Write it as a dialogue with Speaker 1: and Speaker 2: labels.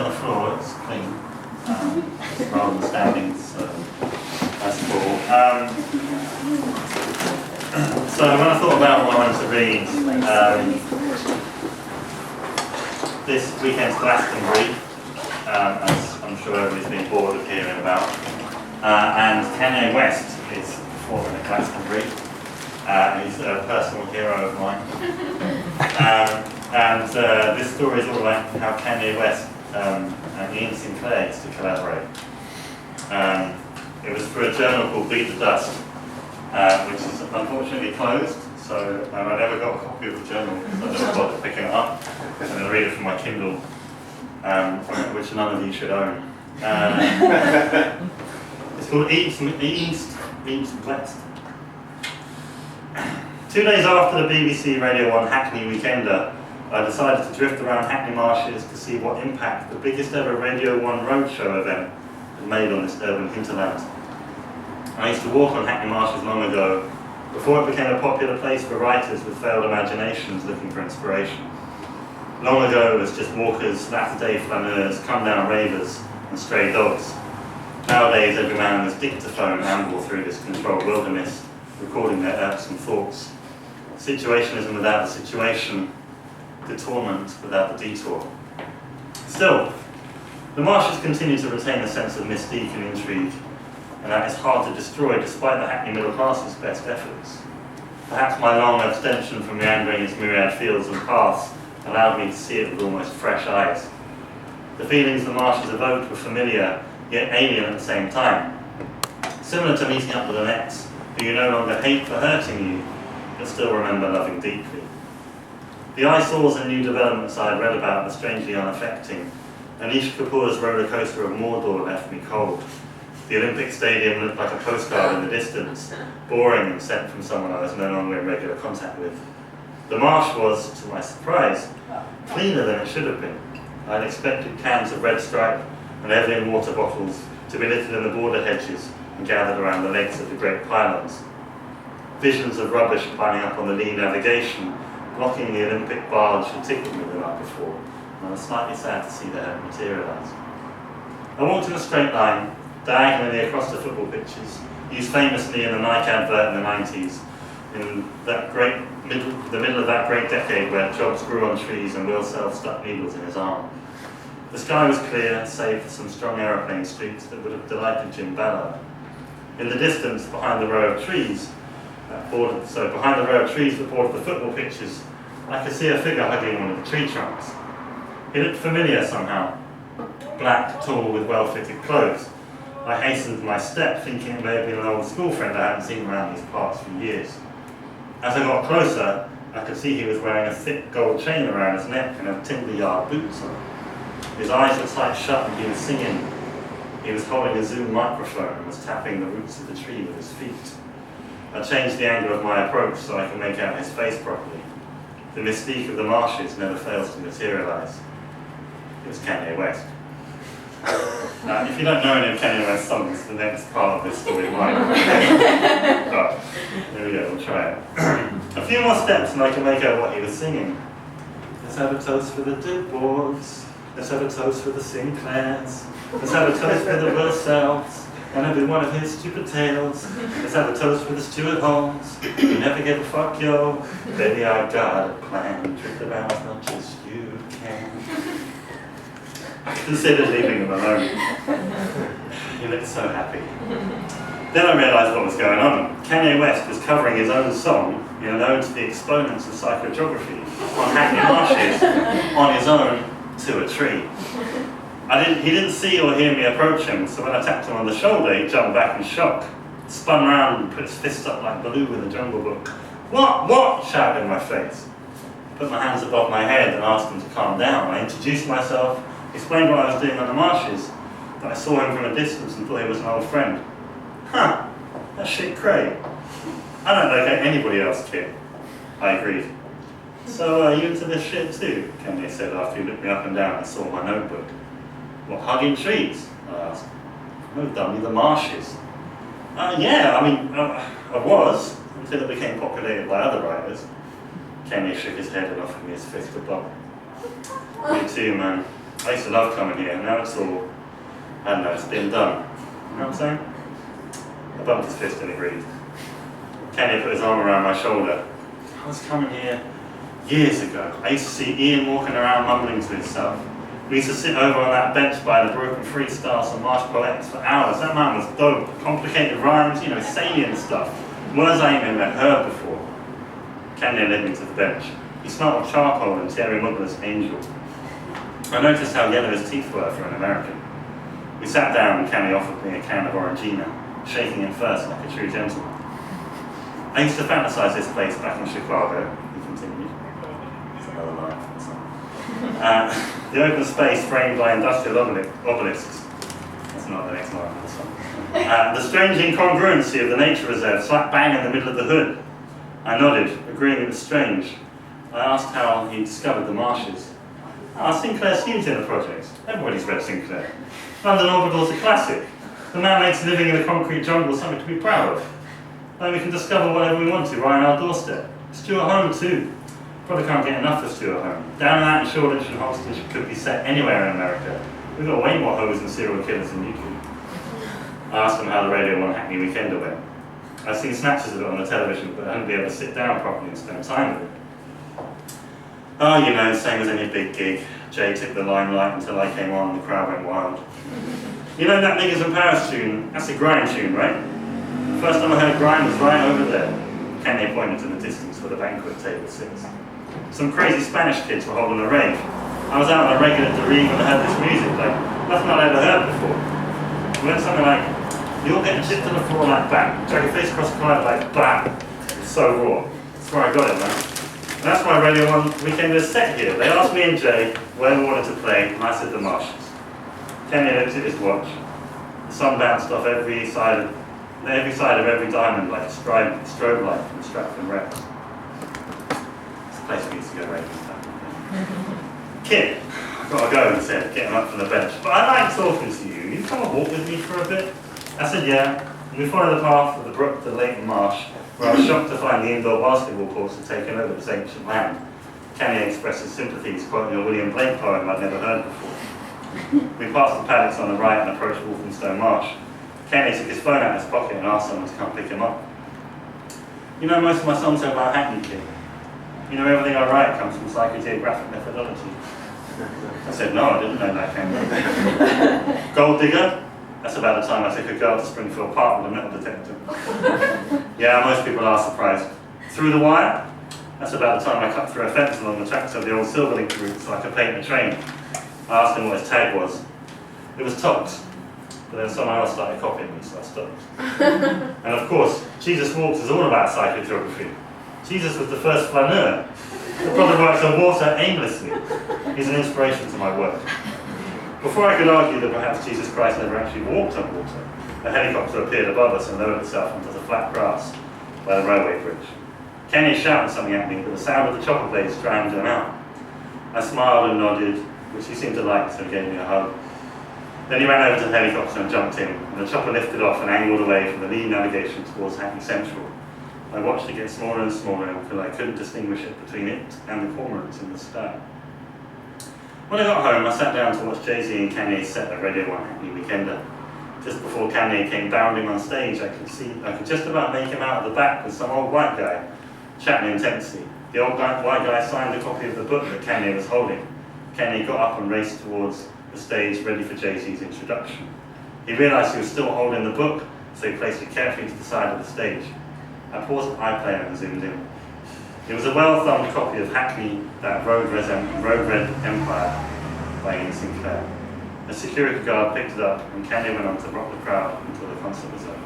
Speaker 1: on the floor, it's clean, rather than standing, so that's cool. So when I thought about what I wanted to read, this weekend's Glastonbury, as I'm sure everybody's been bored of hearing about, and Kanye West is performing at Glastonbury. He's a personal hero of mine. This story is all about how Kanye West and Ian Sinclair used to collaborate. It was for a journal called Beat the Dust, which is unfortunately closed, so I never got a copy of the journal, so I never bothered picking it up. I'm going to read it from my Kindle, which none of you should own. It's called East West. 2 days after the BBC Radio 1 Hackney Weekender, I decided to drift around Hackney Marshes to see what impact the biggest ever Radio 1 roadshow event had made on this urban hinterland. I used to walk on Hackney Marshes long ago, before it became a popular place for writers with failed imaginations looking for inspiration. Long ago it was just walkers, latter-day flaneurs, come-down ravers, and stray dogs. Nowadays every man and his dictaphone amble through this controlled wilderness, recording their irksome thoughts. Situationism without the situation, detourment without the detour. Still, the marshes continue to retain a sense of mystique and intrigue, and that is hard to destroy despite the Hackney middle class's best efforts. Perhaps my long abstention from meandering its myriad fields and paths allowed me to see it with almost fresh eyes. The feelings the marshes evoked were familiar, yet alien at the same time. Similar to meeting up with an ex who you no longer hate for hurting you, but still remember loving deeply. The eyesores and new developments I had read about were strangely unaffecting. Anish Kapoor's roller coaster of Mordor left me cold. The Olympic Stadium looked like a postcard in the distance, boring and sent from someone I was no longer in regular contact with. The marsh was, to my surprise, cleaner than it should have been. I had expected cans of Red Stripe and Evian water bottles to be littered in the border hedges and gathered around the legs of the great pylons. Visions of rubbish piling up on the lee navigation, blocking the Olympic barge had tickled me the night before, and I was slightly sad to see that had materialised. I walked in a straight line, diagonally across the football pitches, used famously in the Nike advert in the 90s, in that the middle of that great decade where jobs grew on trees and Will Self stuck needles in his arm. The sky was clear, save for some strong aeroplane streaks that would have delighted Jim Ballard. In the distance, behind the row of trees that bordered the football pitches, I could see a figure hugging one of the tree trunks. He looked familiar somehow, black, tall, with well-fitted clothes. I hastened my step, thinking it may have been an old school friend I hadn't seen around these parts for years. As I got closer, I could see he was wearing a thick gold chain around his neck and had timber yard boots on. His eyes were tight shut and he was singing. He was holding a Zoom microphone and was tapping the roots of the tree with his feet. I changed the angle of my approach so I could make out his face properly. The mystique of the marshes never fails to materialise. It was Kanye West. If you don't know any of Kanye West's songs, the next part of this story might. But here we go, we'll try it. A few more steps and I can make out what he was singing. Let's have a toast for the Dipboards. Let's have a toast for the Sinclairs. Let's have a toast for the Will Selves and every one of his stupid tales. Let's have a toast for the Stuart Holmes. You never give a fuck, yo. Baby, I got a plan. Trick around as much as you can. I considered leaving him alone. He looked so happy. Then I realised what was going on. Kanye West was covering his own song in an ode to the exponents of psychogeography on Hackney Marshes on his own to a tree. He didn't see or hear me approach him, so when I tapped him on the shoulder, he jumped back in shock, spun round and put his fist up like Baloo in the Jungle Book. What? Shouted in my face. Put my hands above my head and asked him to calm down. I introduced myself, explained what I was doing on the marshes, that I saw him from a distance and thought he was an old friend. Huh, that's shit cray. I don't like anybody else, kid. I agreed. So are you into this shit too? Kanye said after he looked me up and down and saw my notebook. What, hugging trees? I asked. No, dummy, the marshes. Yeah, I was, until it became populated by other writers. Kanye shook his head and offered me his fifth of bump. Me too, man. I used to love coming here, and now it's all, I don't know, it's been done. You know what I'm saying? I bumped his fist and agreed. Kenny put his arm around my shoulder. I was coming here years ago. I used to see Ian walking around mumbling to himself. We used to sit over on that bench by the broken freestyles and marsh poetics for hours. That man was dope. Complicated rhymes, you know, salient stuff. Words I ain't even heard before. Kenny led me to the bench. He smelled of charcoal and Thierry Mugler's Angel. I noticed how yellow his teeth were for an American. We sat down and Kenny offered me a can of Orangina, shaking it first like a true gentleman. I used to fantasize this place back in Chicago. He continued. It's another line. The open space framed by industrial obelisks. That's not the next line of the song. The strange incongruency of the nature reserve slap bang in the middle of the hood. I nodded, agreeing it was strange. I asked how he discovered the marshes. Sinclair's huge in the project. Everybody's read Sinclair. London Orbital's a classic. The man makes living in a concrete jungle something to be proud of. Then we can discover whatever we want to right on our doorstep. Stuart Home too. Probably can't get enough of Stuart Home. Down and Out in Shoreditch and Hostage could be set anywhere in America. We've got way more hoes and serial killers than you do. I asked him how the Radio 1 Hackney Weekender went. I've seen snatches of it on the television, but I hadn't been able to sit down properly and spend time with it. Oh, you know, same as any big gig. Jay took the limelight until I came on, the crowd went wild. You know that Niggas in Paris tune? That's a grime tune, right? The first time I heard grime was right over there. Kenny pointed to the distance where the banquet table sits. Some crazy Spanish kids were holding a rave. I was out on a regular Derive and I heard this music, like nothing I'd ever heard before. It went something like, you're getting chipped to the floor like that, drag your face across the cloud like bam. It's so raw. That's where I got it, man. And that's why Radio 1 Weekend is set here. They asked me and Jay where we wanted to play, and I said the marshes. Kenny looked at his watch. The sun bounced off every side of every diamond like a strobe light from Stratford Rex. It's a place we used to go right this time. Kit, I've got to go, he said, getting up from the bench. But I like talking to you. You come and walk with me for a bit? I said, yeah. And we followed the path of the brook to Leighton Marsh, where I was shocked to find the indoor basketball courts had taken over this ancient land. Kenny expressed his sympathies, quoting a William Blake poem I'd never heard before. We passed the paddocks on the right and approached Walthamstow Marsh. Kenny took his phone out of his pocket and asked someone to come pick him up. You know, most of my songs are about Hackney, kid. You know, everything I write comes from psychogeographic methodology. I said, no, I didn't know that came from. Gold Digger? That's about the time I took a girl to Springfield Park with a metal detector. Yeah, most people are surprised. Through the Wire? That's about the time I cut through a fence along the tracks of the old Silverlink route so I could paint a train. I asked him what his tag was. It was Tox. But then someone else started copying me, so I stopped. And of course, Jesus Walks is all about psychogeography. Jesus was the first flaneur. The brother works on water aimlessly. He's an inspiration to my work. Before I could argue that perhaps Jesus Christ never actually walked on water, a helicopter appeared above us and lowered itself onto the flat grass by the railway bridge. Kenny shouted something at me, but the sound of the chopper blades drowned him out. I smiled and nodded, which he seemed to like, so he gave me a hug. Then he ran over to the helicopter and jumped in, and the chopper lifted off and angled away from the lee navigation towards Hackney Central. I watched it get smaller and smaller until I couldn't distinguish it between it and the cormorants in the sky. When I got home, I sat down to watch Jay-Z and Kanye set at Radio 1 Hackney Weekender. Just before Kanye came bounding on stage, I could just about make him out of the back with some old white guy, chatting intensely. The old white guy signed a copy of the book that Kanye was holding. Kanye got up and raced towards the stage, ready for Jay-Z's introduction. He realised he was still holding the book, so he placed it carefully to the side of the stage. I paused the iPlayer and zoomed in. It was a well-thumbed copy of Hackney, that Road Red Empire by Ian Sinclair. A security guard picked it up, and Kanye went on to rock the crowd until the concert was over.